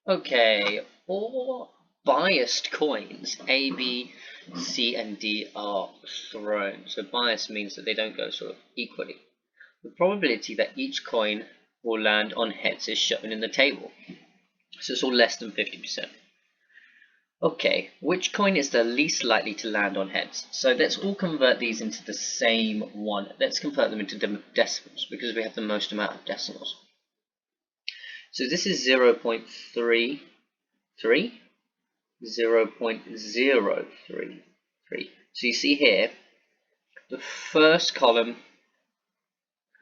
Okay, all biased coins, A, B, C, and D are thrown. So bias means that they don't go sort of equally. The probability that each coin will land on heads is shown in the table. So it's all less than 50%. Okay, which coin is the least likely to land on heads? So let's all convert these into the same one. Let's convert them into decimals because we have the most amount of decimals. So this is 0.33, 0.033. So you see here, the furthest column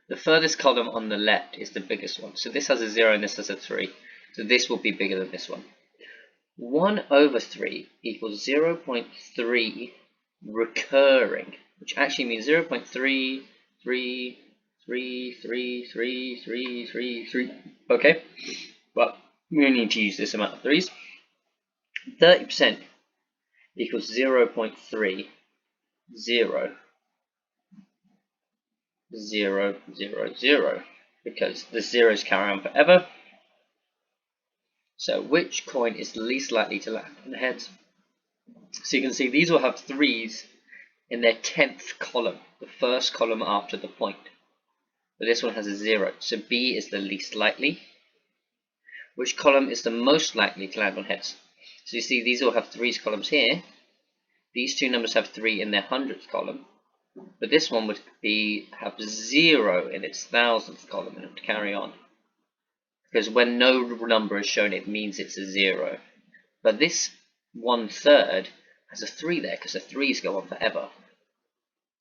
on the left is the biggest one. So this has a 0 and this has a 3. So this will be bigger than this one. 1/3 equals 0.3 recurring, which actually means 0.3333333. Okay, but we need to use this amount of threes. 30% equals 0.3000000, because the zeros carry on forever. So which coin is least likely to land on the heads? So you can see these will have threes in their 10th column, the first column after the point. But this one has a 0, so B is the least likely. Which column is the most likely to land on heads? So you see these all have threes columns here. These two numbers have 3 in their 100th column. But this one would have 0 in its 1000th column, and it would carry on. Because when no number is shown, it means it's a 0. But this 1/3 has a 3 there, because the 3's go on forever.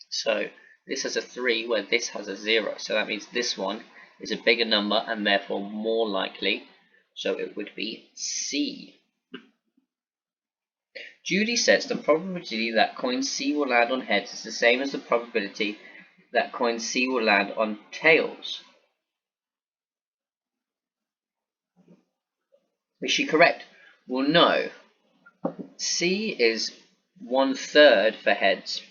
So this has a 3 where this has a 0. So that means this one is a bigger number and therefore more likely. So it would be C. Judy says the probability that coin C will land on heads is the same as the probability that coin C will land on tails. Is she correct? Well, no. C is 1/3 for heads,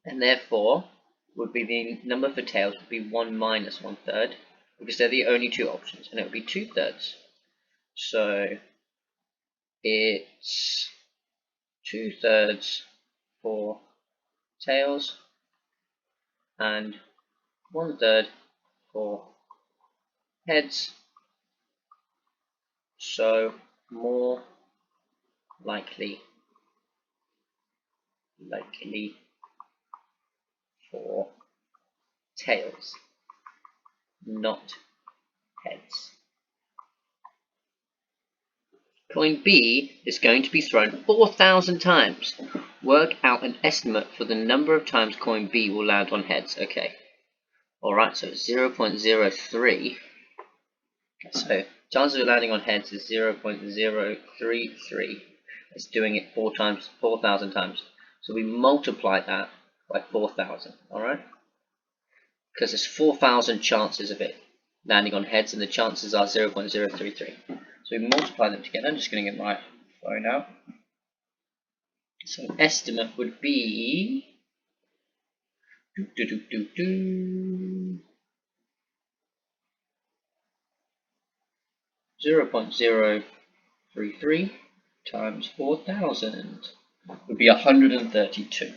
and therefore would be the number for tails would be 1 minus 1/3, because they're the only two options, and it would be 2/3. So it's 2/3 for tails and 1/3 for heads. So more likely for tails, not heads. Coin B is going to be thrown 4,000 times. Work out an estimate for the number of times coin B will land on heads. Okay. Alright, so it's 0.03. So chances of landing on heads is 0.033. It's doing it 4,000 times. So we multiply that by 4,000. Alright? Because there's 4,000 chances of it landing on heads, and the chances are 0.033. So we multiply them together. I'm just going to get my phone out. So an estimate would be 0.033 times 4,000 would be 132.